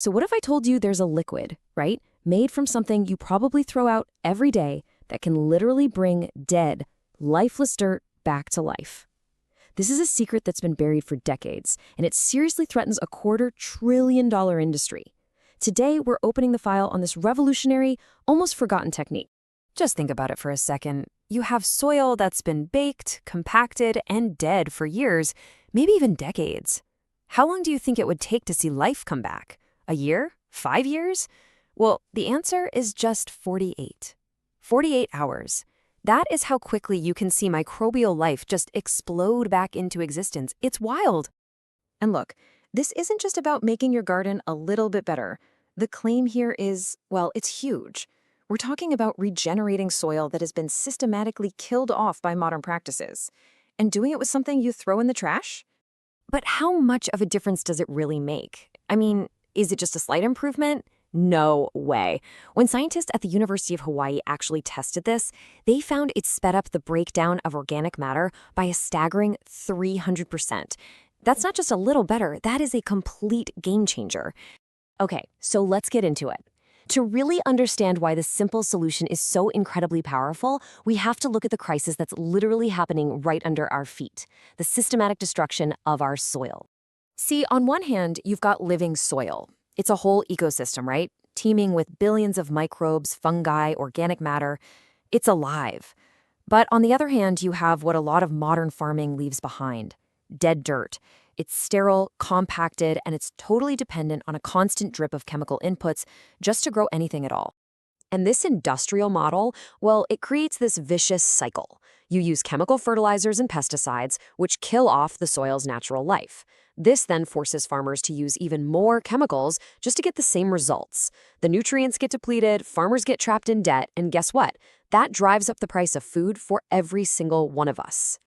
So what if I told you there's a liquid, right, made from something you probably throw out every day that can literally bring dead, lifeless dirt back to life? This is a secret that's been buried for decades, and it seriously threatens a $250 billion industry. Today, we're opening the file on this revolutionary, almost forgotten technique. Just think about it for a second. You have soil that's been baked, compacted, and dead for years, maybe even decades. How long do you think it would take to see life come back? A year? 5 years? Well, the answer is just 48. 48 hours. That is how quickly you can see microbial life just explode back into existence. It's wild. And look, this isn't just about making your garden a little bit better. The claim here is, well, it's huge. We're talking about regenerating soil that has been systematically killed off by modern practices. And doing it with something you throw in the trash? But how much of a difference does it really make? I mean, is it just a slight improvement? No way. When scientists at the University of Hawaii actually tested this, they found it sped up the breakdown of organic matter by a staggering 300%. That's not just a little better, that is a complete game changer. Okay, so let's get into it. To really understand why this simple solution is so incredibly powerful, we have to look at the crisis that's literally happening right under our feet, the systematic destruction of our soil. See, on one hand, you've got living soil. It's a whole ecosystem, right? Teeming with billions of microbes, fungi, organic matter. It's alive. But on the other hand, you have what a lot of modern farming leaves behind: dead dirt. It's sterile, compacted, and it's totally dependent on a constant drip of chemical inputs just to grow anything at all. And this industrial model, well, it creates this vicious cycle. You use chemical fertilizers and pesticides, which kill off the soil's natural life. This then forces farmers to use even more chemicals just to get the same results. The nutrients get depleted, farmers get trapped in debt, and guess what? That drives up the price of food for every single one of us.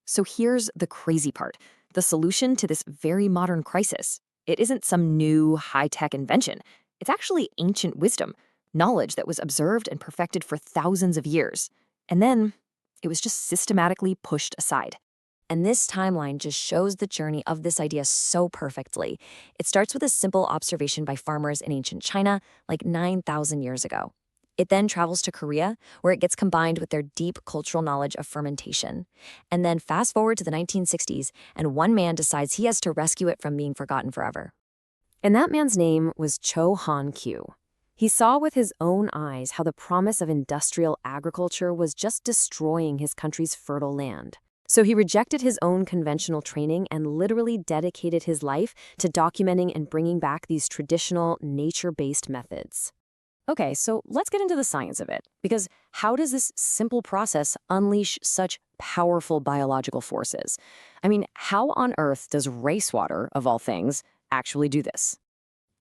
So here's the crazy part. The solution to this very modern crisis. It isn't some new, high-tech invention. It's actually ancient wisdom, knowledge that was observed and perfected for thousands of years. And then it was just systematically pushed aside. And this timeline just shows the journey of this idea so perfectly. It starts with a simple observation by farmers in ancient China, like 9,000 years ago. It then travels to Korea, where it gets combined with their deep cultural knowledge of fermentation. And then fast forward to the 1960s, and one man decides he has to rescue it from being forgotten forever. And that man's name was Cho Han Kyu. He saw with his own eyes how the promise of industrial agriculture was just destroying his country's fertile land. So he rejected his own conventional training and literally dedicated his life to documenting and bringing back these traditional, nature-based methods. Okay, so let's get into the science of it, because how does this simple process unleash such powerful biological forces? I mean, how on earth does racewater, of all things, actually do this?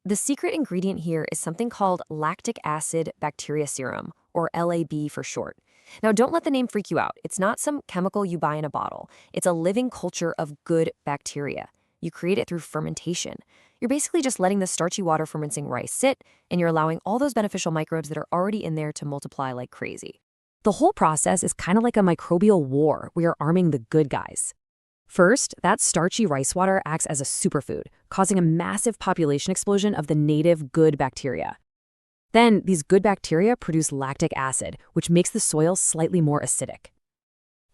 The secret ingredient here is something called Lactic Acid Bacteria Serum, or LAB for short. Now, don't let the name freak you out. It's not some chemical you buy in a bottle. It's a living culture of good bacteria. You create it through fermentation. You're basically just letting the starchy water from rinsing rice sit, and you're allowing all those beneficial microbes that are already in there to multiply like crazy. The whole process is kind of like a microbial war. We are arming the good guys. First, that starchy rice water acts as a superfood, causing a massive population explosion of the native good bacteria. Then, these good bacteria produce lactic acid, which makes the soil slightly more acidic.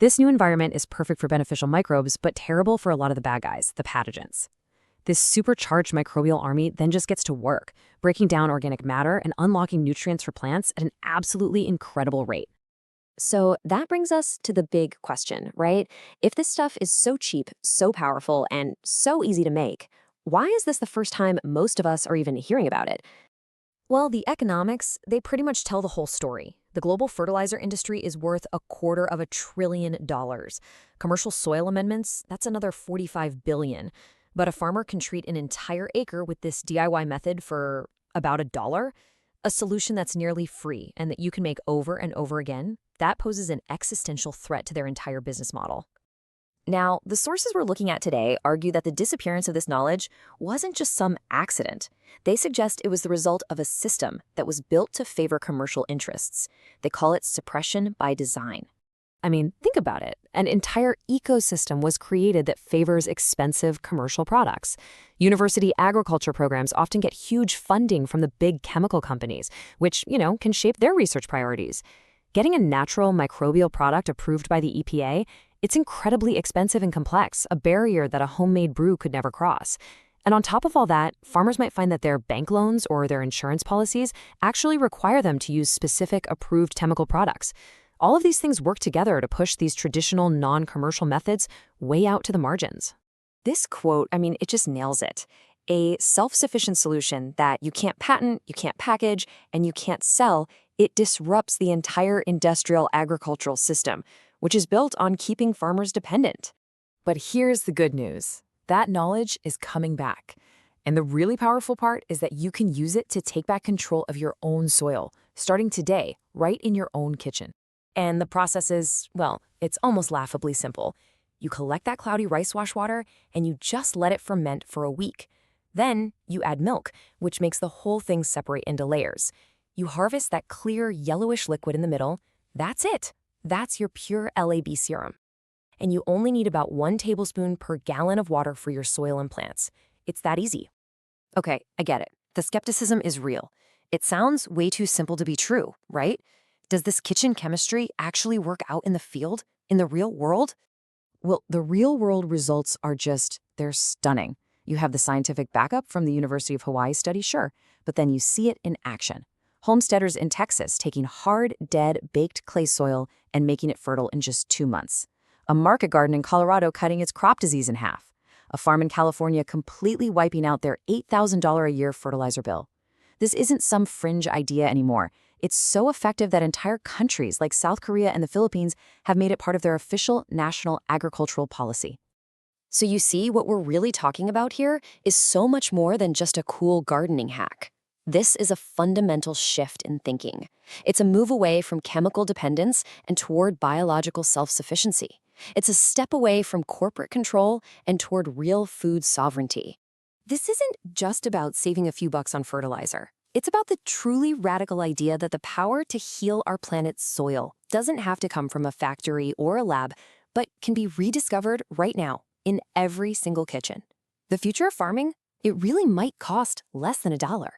This new environment is perfect for beneficial microbes, but terrible for a lot of the bad guys, the pathogens. This supercharged microbial army then just gets to work, breaking down organic matter and unlocking nutrients for plants at an absolutely incredible rate. So that brings us to the big question, right? If this stuff is so cheap, so powerful, and so easy to make, why is this the first time most of us are even hearing about it? Well, the economics, they pretty much tell the whole story. The global fertilizer industry is worth $250 billion. Commercial soil amendments, that's another $45 billion. But a farmer can treat an entire acre with this DIY method for about $1, a solution that's nearly free and that you can make over and over again. That poses an existential threat to their entire business model. Now, the sources we're looking at today argue that the disappearance of this knowledge wasn't just some accident. They suggest it was the result of a system that was built to favor commercial interests. They call it suppression by design. I mean, think about it. An entire ecosystem was created that favors expensive commercial products. University agriculture programs often get huge funding from the big chemical companies, which, can shape their research priorities. Getting a natural microbial product approved by the EPA, it's incredibly expensive and complex, a barrier that a homemade brew could never cross. And on top of all that, farmers might find that their bank loans or their insurance policies actually require them to use specific approved chemical products. All of these things work together to push these traditional non-commercial methods way out to the margins. This quote, it just nails it. A self-sufficient solution that you can't patent, you can't package, and you can't sell, it disrupts the entire industrial agricultural system, which is built on keeping farmers dependent. But here's the good news. That knowledge is coming back. And the really powerful part is that you can use it to take back control of your own soil, starting today, right in your own kitchen. And the process is, it's almost laughably simple. You collect that cloudy rice wash water and you just let it ferment for a week. Then you add milk, which makes the whole thing separate into layers. You harvest that clear yellowish liquid in the middle. That's it. That's your pure LAB serum. And you only need about 1 tablespoon per gallon of water for your soil and plants. It's that easy. Okay, I get it. The skepticism is real. It sounds way too simple to be true, right? Does this kitchen chemistry actually work out in the field, in the real world? Well, the real world results are they're stunning. You have the scientific backup from the University of Hawaii study, sure, but then you see it in action. Homesteaders in Texas taking hard, dead, baked clay soil and making it fertile in just 2 months. A market garden in Colorado cutting its crop disease in half. A farm in California completely wiping out their $8,000 a year fertilizer bill. This isn't some fringe idea anymore. It's so effective that entire countries like South Korea and the Philippines have made it part of their official national agricultural policy. So you see, what we're really talking about here is so much more than just a cool gardening hack. This is a fundamental shift in thinking. It's a move away from chemical dependence and toward biological self-sufficiency. It's a step away from corporate control and toward real food sovereignty. This isn't just about saving a few bucks on fertilizer. It's about the truly radical idea that the power to heal our planet's soil doesn't have to come from a factory or a lab, but can be rediscovered right now in every single kitchen. The future of farming, it really might cost less than $1.